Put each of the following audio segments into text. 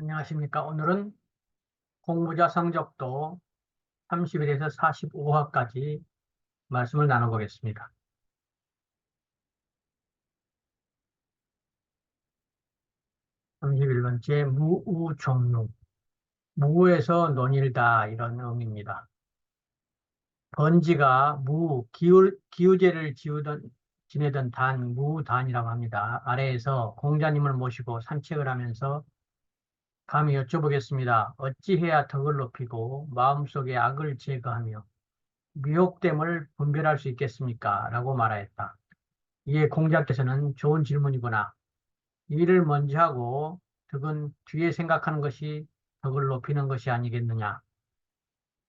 안녕하십니까. 오늘은 공부자 성적도 30일에서 45화까지 말씀을 나눠보겠습니다. 31번째 무우종류, 무에서 논일다 이런 의미입니다. 번지가 기우제를 지내던 무단이라고 합니다. 아래에서 공자님을 모시고 산책을 하면서 감히 여쭤보겠습니다. 어찌해야 덕을 높이고 마음속의 악을 제거하며 미혹됨을 분별할 수 있겠습니까? 라고 말하였다. 이에 공자께서는 좋은 질문이구나. 일을 먼저 하고 덕은 뒤에 생각하는 것이 덕을 높이는 것이 아니겠느냐.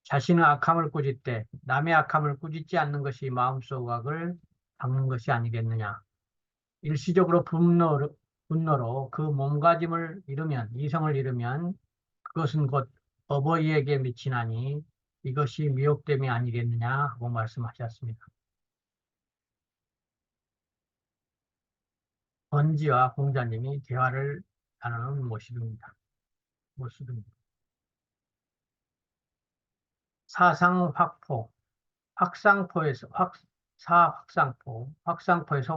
자신의 악함을 꾸짖 때 남의 악함을 꾸짖지 않는 것이 마음속 악을 닦는 것이 아니겠느냐. 일시적으로 분노로 그 몸가짐을 잃으면, 이성을 잃으면 그것은 곧 어버이에게 미치나니 이것이 미혹됨이 아니겠느냐 하고 말씀하셨습니다. 번지와 공자님이 대화를 나누는 모습입니다. 사상 확포, 확상포에서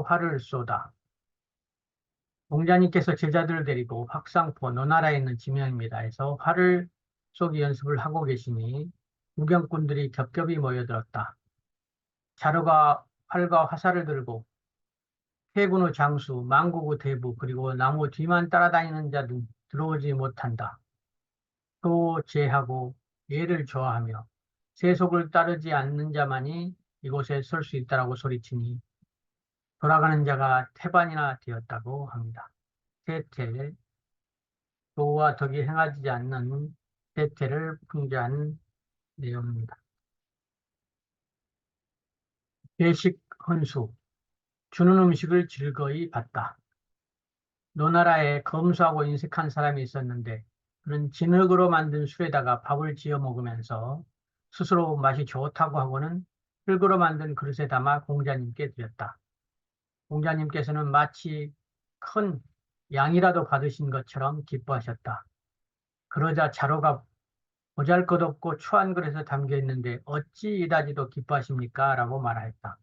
활을 쏘다. 공자님께서 제자들을 데리고 확상포, 노나라에 있는 지명입니다. 해서 활을 쏘기 연습을 하고 계시니 구경꾼들이 겹겹이 모여들었다. 자루가 활과 화살을 들고 해군의 장수, 망국의 대부, 그리고 나무 뒤만 따라다니는 자도 들어오지 못한다. 또 제하고 예를 좋아하며 세속을 따르지 않는 자만이 이곳에 설 수 있다라고 소리치니 돌아가는 자가 태반이나 되었다고 합니다. 태태, 도와 덕이 행하지 않는 태태를 풍자한 내용입니다. 배식 헌수, 주는 음식을 즐거이 받다. 노나라에 검소하고 인색한 사람이 있었는데 그는 진흙으로 만든 술에다가 밥을 지어 먹으면서 스스로 맛이 좋다고 하고는 흙으로 만든 그릇에 담아 공자님께 드렸다. 공자님께서는 마치 큰 양이라도 받으신 것처럼 기뻐하셨다. 그러자 자로가 보잘것없고 추한 그릇에 담겨 있는데 어찌 이다지도 기뻐하십니까? 라고 말하였다.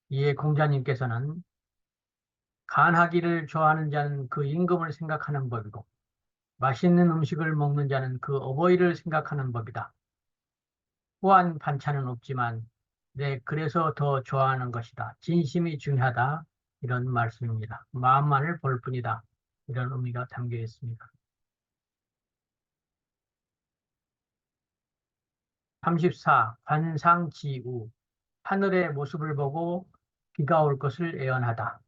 이에 공자님께서는 간하기를 좋아하는 자는 그 임금을 생각하는 법이고 맛있는 음식을 먹는 자는 그 어버이를 생각하는 법이다. 후한 반찬은 없지만 그래서 더 좋아하는 것이다. 진심이 중요하다. 이런 말씀입니다. 마음만을 볼 뿐이다. 이런 의미가 담겨 있습니다. 34. 관상지우. 하늘의 모습을 보고 비가 올 것을 예언하다.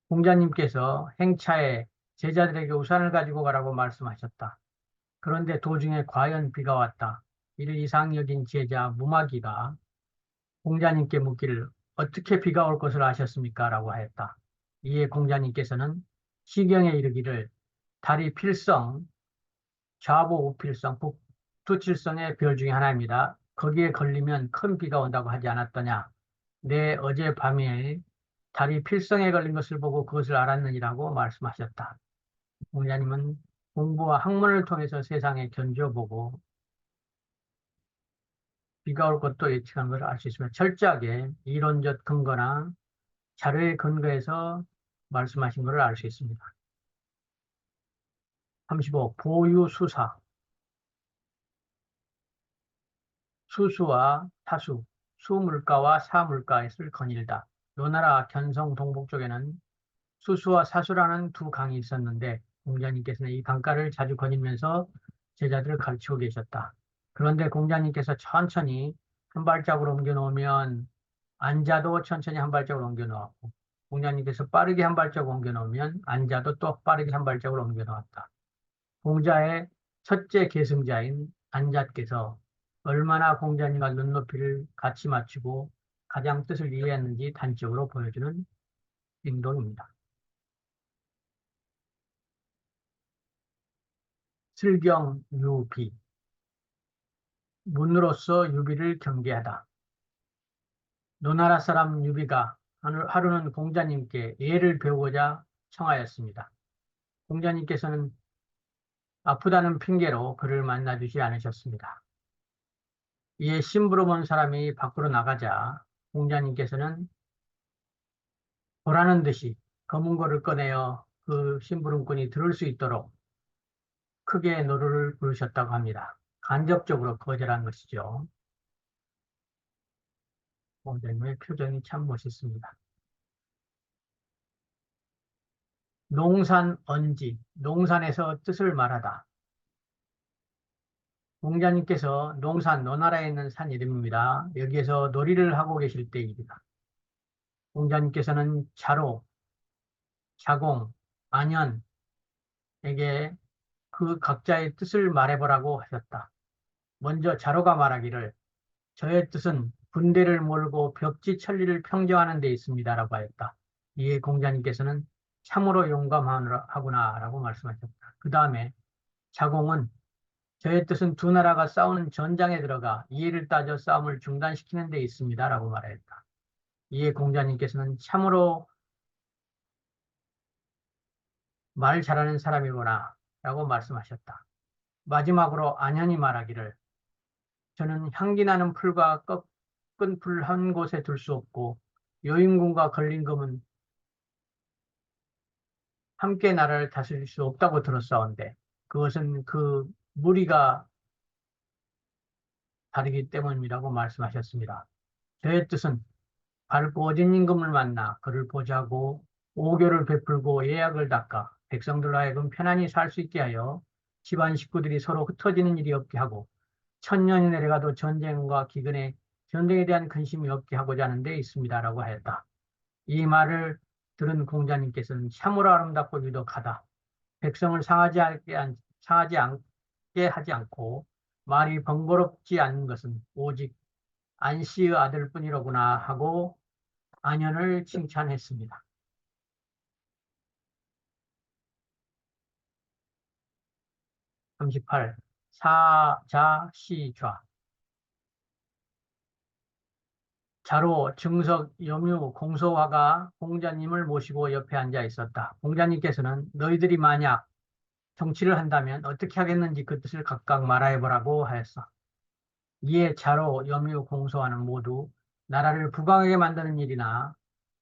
공자님께서 행차에 제자들에게 우산을 가지고 가라고 말씀하셨다. 그런데 도중에 과연 비가 왔다. 이를 이상 여긴 제자 무마기가 공자님께 묻기를 어떻게 비가 올 것을 아셨습니까? 라고 하였다. 이에 공자님께서는 시경에 이르기를 달이 필성, 좌보 우필성, 북두칠성의 별 중에 하나입니다. 거기에 걸리면 큰 비가 온다고 하지 않았더냐. 내 어젯밤에 달이 필성에 걸린 것을 보고 그것을 알았느니라고 말씀하셨다. 공자님은 공부와 학문을 통해서 세상에 견져보고 비가 올 것도 예측한 것을 알 수 있으며 철저하게 이론적 근거나 자료에 근거해서 말씀하신 것을 알 수 있습니다. 35. 보유수사. 수수와 타수, 수물가와 사물가에 쓸 거닐다. 요나라 견성 동북 쪽에는 수수와 사수라는 두 강이 있었는데 공자님께서는 이 강가를 자주 거닐면서 제자들을 가르치고 계셨다. 그런데 공자님께서 천천히 한 발짝으로 옮겨 놓으면 앉아도 천천히 한 발짝으로 옮겨 놓았고 공자님께서 빠르게 한 발짝 옮겨 놓으면 앉아도 또 빠르게 한 발짝으로 옮겨 놓았다. 공자의 첫째 계승자인 안자께서 얼마나 공자님과 눈높이를 같이 맞추고 가장 뜻을 이해했는지 단적으로 보여주는 행동입니다. 슬경 유비, 문으로서 유비를 경계하다. 노나라 사람 유비가 하루는 공자님께 예를 배우고자 청하였습니다. 공자님께서는 아프다는 핑계로 그를 만나주지 않으셨습니다. 이에 심부름 온 사람이 밖으로 나가자 공자님께서는 보라는 듯이 검은 고를 꺼내어 그 심부름꾼이 들을 수 있도록 크게 노래를 부르셨다고 합니다. 간접적으로 거절한 것이죠. 공자님의 표정이 참 멋있습니다. 농산 언지, 농산에서 뜻을 말하다. 공자님께서 농산, 노나라에 있는 산 이름입니다. 여기에서 놀이를 하고 계실 때입니다. 공자님께서는 자로, 자공, 안현에게 그 각자의 뜻을 말해보라고 하셨다. 먼저 자로가 말하기를 저의 뜻은 군대를 몰고 벽지 천리를 평정하는 데 있습니다라고 하였다. 이에 공자님께서는 참으로 용감하구나라고 말씀하셨다. 그 다음에 자공은 저의 뜻은 두 나라가 싸우는 전장에 들어가 이해를 따져 싸움을 중단시키는 데 있습니다라고 말하였다. 이에 공자님께서는 참으로 말 잘하는 사람이구나 라고 말씀하셨다. 마지막으로 안현이 말하기를 저는 향기 나는 풀과 꺾은 풀 한 곳에 둘 수 없고 여인군과 걸림금은 함께 나라를 다스릴 수 없다고 들었사온데 그것은 그 무리가 다르기 때문이라고 말씀하셨습니다. 저의 뜻은 밝고 어진 임금을 만나 그를 보자고 오교를 베풀고 예약을 닦아 백성들로 하여금 편안히 살 수 있게 하여 집안 식구들이 서로 흩어지는 일이 없게 하고 천년이 내려가도 전쟁에 대한 근심이 없게 하고자 하는 데 있습니다라고 하였다. 이 말을 들은 공자님께서는 참으로 아름답고 유덕하다. 백성을 상하지 않게 하지 않고 말이 번거롭지 않은 것은 오직 안씨의 아들뿐이로구나 하고 안연을 칭찬했습니다. 38. 사자시좌 자로, 증석, 염유, 공소화가 공자님을 모시고 옆에 앉아 있었다. 공자님께서는 너희들이 만약 정치를 한다면 어떻게 하겠는지 그 뜻을 각각 말하여보라고 하였어. 이에 자로, 염유, 공소화는 모두 나라를 부강하게 만드는 일이나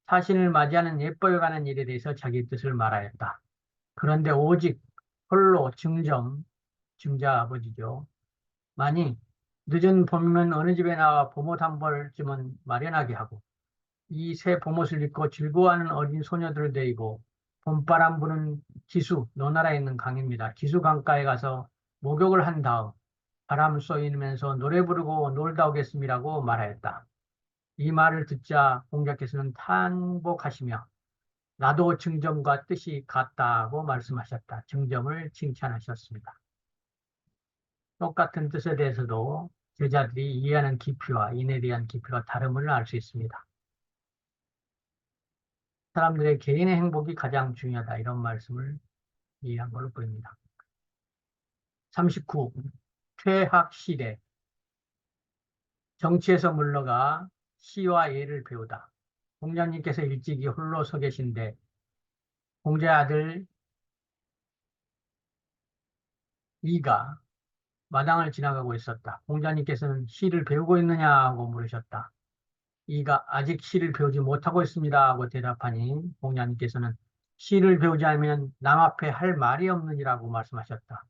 사신을 맞이하는 예법에 관한 일에 대해서 자기 뜻을 말하였다. 그런데 오직 홀로 증자 아버지죠. 만이 늦은 봄이면 어느 집에 나와 봄옷 한 벌쯤은 마련하게 하고 이 새 봄옷을 입고 즐거워하는 어린 소녀들을 데리고 봄바람 부는 기수, 너나라에 있는 강입니다. 기수 강가에 가서 목욕을 한 다음 바람 쏘이면서 노래 부르고 놀다 오겠습니다라고 말하였다. 이 말을 듣자 공자께서는 탄복하시며 나도 증점과 뜻이 같다고 말씀하셨다. 증점을 칭찬하셨습니다. 똑같은 뜻에 대해서도 제자들이 이해하는 깊이와 인에 대한 깊이가 다름을 알 수 있습니다. 사람들의 개인의 행복이 가장 중요하다. 이런 말씀을 이해한 걸로 보입니다. 39. 퇴학시대. 정치에서 물러가 시와 예를 배우다. 공자님께서 일찍이 홀로 서 계신데 공자의 아들 이가 마당을 지나가고 있었다. 공자님께서는 시를 배우고 있느냐고 물으셨다. 이가 아직 시를 배우지 못하고 있습니다 하고 대답하니 공자님께서는 시를 배우지 않으면 남 앞에 할 말이 없느니라고 말씀하셨다.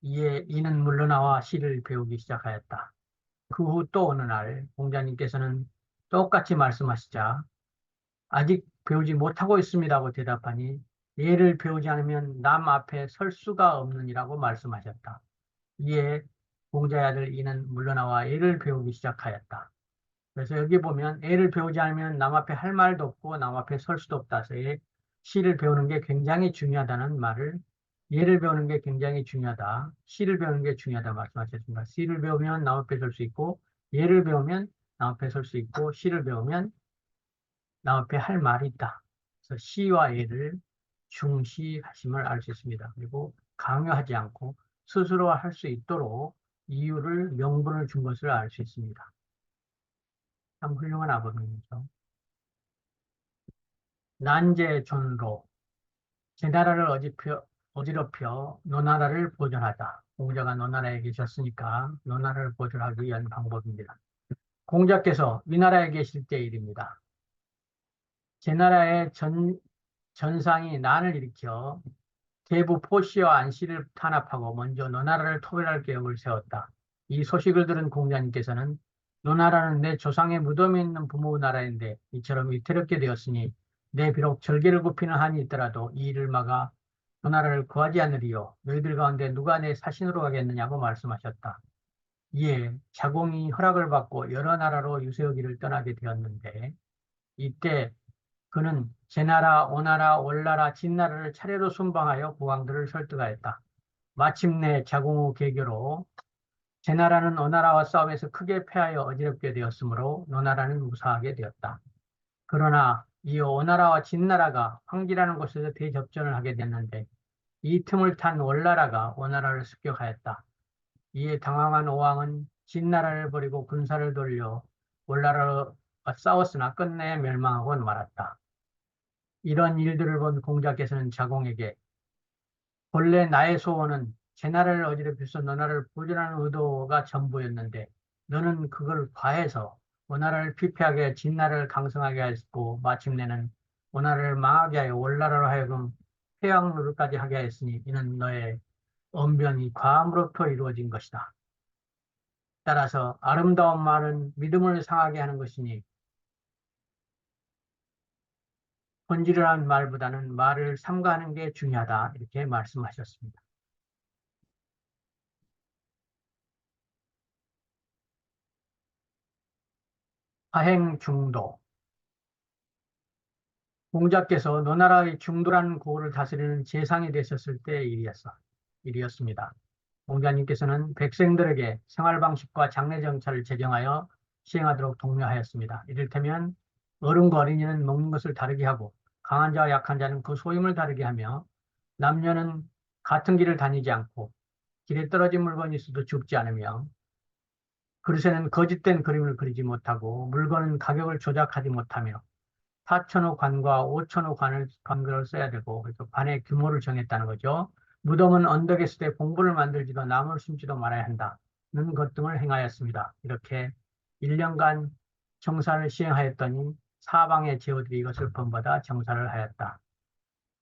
이에 이는 물러나와 시를 배우기 시작하였다. 그 후 또 어느 날 공자님께서는 똑같이 말씀하시자 아직 배우지 못하고 있습니다고 대답하니 예를 배우지 않으면 남 앞에 설 수가 없느니라고 말씀하셨다. 이에 공자의 아들 이는 물러나와 예를 배우기 시작하였다. 그래서 여기 보면 예를 배우지 않으면 남 앞에 할 말도 없고 남 앞에 설 수도 없다. 그래서 시를 배우는 게 굉장히 중요하다는 말을 예를 배우는 게 굉장히 중요하다. 시를 배우는 게 중요하다 말씀하셨습니다. 시를 배우면 남 앞에 설 수 있고 예를 배우면 남 앞에 설 수 있고 시를 배우면 남 앞에 할 말이 있다. 그래서 시와 예를 중시하심을 알 수 있습니다. 그리고 강요하지 않고 스스로 할 수 있도록 이유를 명분을 준 것을 알 수 있습니다. 참 훌륭한 아버님이죠. 난제존로 제 나라를 어지럽혀 노나라를 보존하자. 공자가 노나라에 계셨으니까 노나라를 보존하기 위한 방법입니다. 공자께서 위나라에 계실 때 일입니다. 제나라의 전상이 난을 일으켜 대부 포시와 안시를 탄압하고 먼저 노나라를 토벌할 계획을 세웠다. 이 소식을 들은 공자님께서는 노나라는 내 조상의 무덤이 있는 부모 나라인데 이처럼 위태롭게 되었으니 내 비록 절개를 굽히는 한이 있더라도 이 일을 막아 노나라를 구하지 않으리요. 너희들 가운데 누가 내 사신으로 가겠느냐고 말씀하셨다. 이에 자공이 허락을 받고 여러 나라로 유세오기를 떠나게 되었는데 이때 그는 제나라, 오나라, 월나라, 진나라를 차례로 순방하여 국왕들을 설득하였다. 마침내 자공후 계교로 제나라는 오나라와 싸움에서 크게 패하여 어지럽게 되었으므로 노나라는 무사하게 되었다. 그러나 이 오나라와 진나라가 황지라는 곳에서 대접전을 하게 됐는데 이 틈을 탄 월나라가 오나라를 습격하였다. 이에 당황한 오왕은 진나라를 버리고 군사를 돌려 월나라와 싸웠으나 끝내 멸망하고 말았다. 이런 일들을 본 공자께서는 자공에게 본래 나의 소원은 제나라를 어지럽혀서 너나라를 보존하는 의도가 전부였는데 너는 그걸 과해서 오나라를 피폐하게 진나라를 강성하게 했고 마침내는 오나라를 망하게 하여 월나라로 하여금 패왕노릇까지 하게 하였으니 이는 너의 언변이 과함으로부터 이루어진 것이다. 따라서 아름다운 말은 믿음을 상하게 하는 것이니 본질이라는 말보다는 말을 삼가하는 게 중요하다. 이렇게 말씀하셨습니다. 화행 중도. 공자께서 노나라의 중도라는 고을을 다스리는 재상이 되셨을 때의 일이었습니다. 공자님께서는 백성들에게 생활 방식과 장래 정찰을 제정하여 시행하도록 독려하였습니다. 이를테면 어른과 어린이는 먹는 것을 다르게 하고 강한 자와 약한 자는 그 소임을 다르게 하며 남녀는 같은 길을 다니지 않고 길에 떨어진 물건이 있어도 줍지 않으며 그릇에는 거짓된 그림을 그리지 못하고 물건은 가격을 조작하지 못하며 4천호 관과 5천호 관을 써야 되고 그래서 관의 규모를 정했다는 거죠. 무덤은 언덕에 있을 때 봉부를 만들지도 나무를 심지도 말아야 한다는 것 등을 행하였습니다. 이렇게 1년간 정사를 시행하였더니 사방의 제후들이 이것을 본받아 정사를 하였다.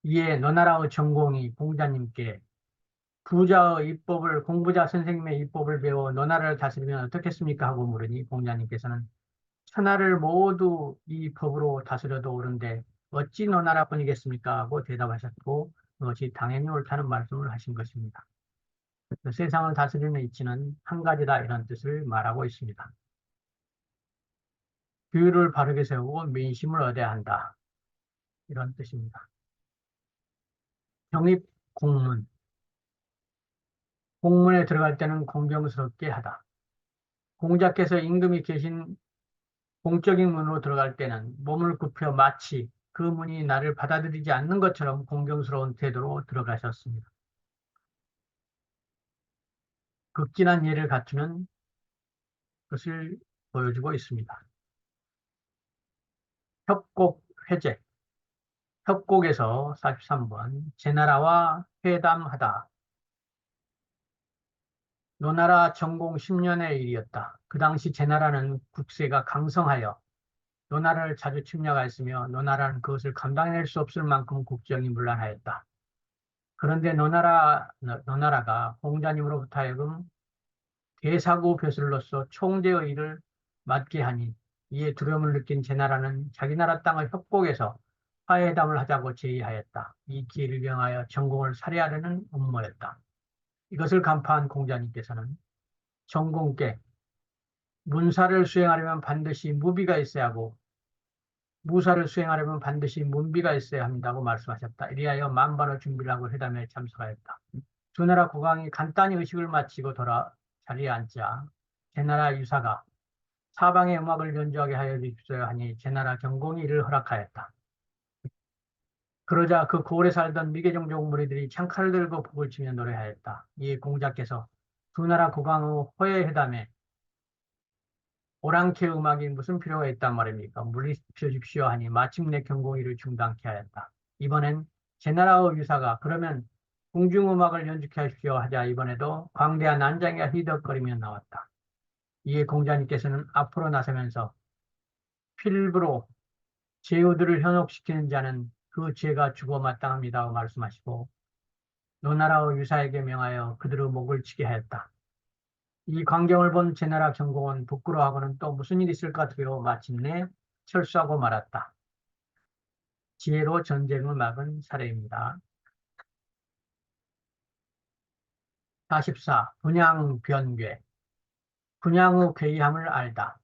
이에 너나라의 전공이 공자님께 부자의 입법을 공부자 선생님의 입법을 배워 너나라를 다스리면 어떻겠습니까? 하고 물으니 공자님께서는 천하를 모두 이 법으로 다스려도 옳은데 어찌 너나라뿐이겠습니까? 하고 대답하셨고 그것이 당연히 옳다는 말씀을 하신 것입니다. 세상을 다스리는 이치는 한 가지다 이런 뜻을 말하고 있습니다. 규율을 바르게 세우고 민심을 얻어야 한다. 이런 뜻입니다. 영입 공문. 공문에 들어갈 때는 공경스럽게 하다. 공자께서 임금이 계신 공적인 문으로 들어갈 때는 몸을 굽혀 마치 그 문이 나를 받아들이지 않는 것처럼 공경스러운 태도로 들어가셨습니다. 극진한 예를 갖추는 것을 보여주고 있습니다. 협곡 회제. 협곡에서 43번 제나라와 회담하다. 노나라 전공 10년의 일이었다. 그 당시 제나라는 국세가 강성하여 노나라를 자주 침략하였으며 노나라는 그것을 감당해낼 수 없을 만큼 국정이 문란하였다. 그런데 노나라가 공자님으로부터 하여금 대사고 벼슬로서 총재의 일을 맡게 하니 이에 두려움을 느낀 제나라는 자기 나라 땅의 협곡에서 화해담을 하자고 제의하였다. 이 기회를 이용하여 전공을 살해하려는 음모였다. 이것을 간파한 공자님께서는 전공께 문사를 수행하려면 반드시 무비가 있어야 하고 무사를 수행하려면 반드시 문비가 있어야 한다고 말씀하셨다. 이리하여 만반의 준비를 하고 회담에 참석하였다. 두 나라 국왕이 간단히 의식을 마치고 돌아 자리에 앉자 제나라 유사가 사방의 음악을 연주하게 하여 주십시오 하니 제나라 경공이 이를 허락하였다. 그러자 그 고을에 살던 미개종족 무리들이 창칼을 들고 북을 치며 노래하였다. 이에 공자께서 두 나라 국왕의 호해회담에 오랑캐 음악이 무슨 필요가 있단 말입니까? 물리쳐 주십시오 하니 마침내 경공이를 중단케 하였다. 이번엔 제나라의 유사가 그러면 궁중음악을 연주케 하십시오 하자 이번에도 광대한 난장이가 히덕거리며 나왔다. 이에 공자님께서는 앞으로 나서면서 필부로 제후들을 현혹시키는 자는 그 죄가 죽어 마땅합니다고 말씀하시고 노나라의 유사에게 명하여 그들의 목을 치게 하였다. 이 광경을 본 제나라 경공은 부끄러워하고는 또 무슨 일이 있을까 두려워 마침내 철수하고 말았다. 지혜로 전쟁을 막은 사례입니다. 44. 분양변괴. 분양의 괴이함을 알다.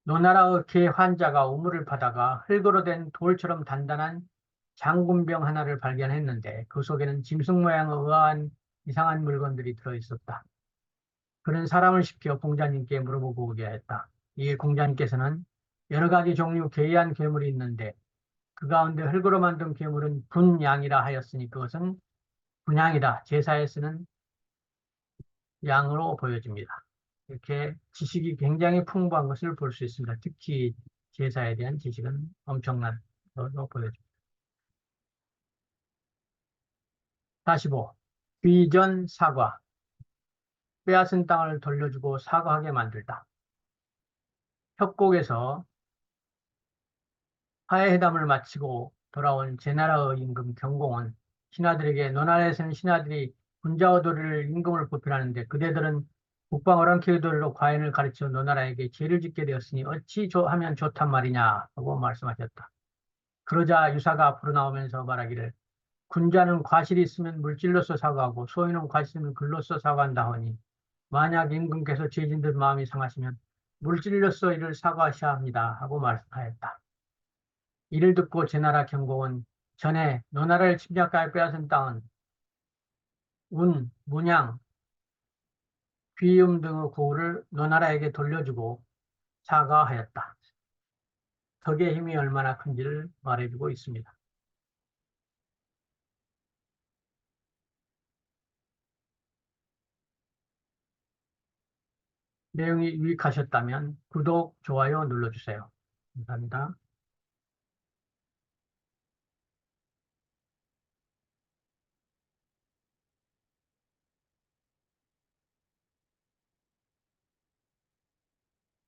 노나라의 개 환자가 우물을 파다가 흙으로 된 돌처럼 단단한 장군병 하나를 발견했는데 그 속에는 짐승 모양의 의아한 이상한 물건들이 들어있었다. 그는 사람을 시켜 공자님께 물어보고 오게 했다. 이에 공자님께서는 여러 가지 종류 괴이한 괴물이 있는데 그 가운데 흙으로 만든 괴물은 분양이라 하였으니 그것은 분양이다. 제사에 쓰는 양으로 보여집니다. 이렇게 지식이 굉장히 풍부한 것을 볼 수 있습니다. 특히 제사에 대한 지식은 엄청난 것으로 보여집니다. 45. 귀전 사과. 빼앗은 땅을 돌려주고 사과하게 만들다. 협곡에서 화해회담을 마치고 돌아온 제나라의 임금 경공은 신하들에게 노나라에서는 신하들이 군자어도를 임금을 보필하는데 그대들은 국방 오랑캐들로 과인을 가르쳐 노나라에게 죄를 짓게 되었으니 어찌 하면 좋단 말이냐 하고 말씀하셨다. 그러자 유사가 앞으로 나오면서 말하기를 군자는 과실이 있으면 물질로서 사과하고 소인은 과실이면 글로서 사과한다 하니 만약 임금께서 죄진들 마음이 상하시면 물질로서 이를 사과하셔야 합니다 하고 말하였다. 이를 듣고 제나라 경공은 전에 노나라를 침략하여 빼앗은 땅은 운, 문양, 귀음 등의 구호를 노나라에게 돌려주고 사과하였다. 덕의 힘이 얼마나 큰지를 말해주고 있습니다. 내용이 유익하셨다면 구독, 좋아요 눌러주세요. 감사합니다.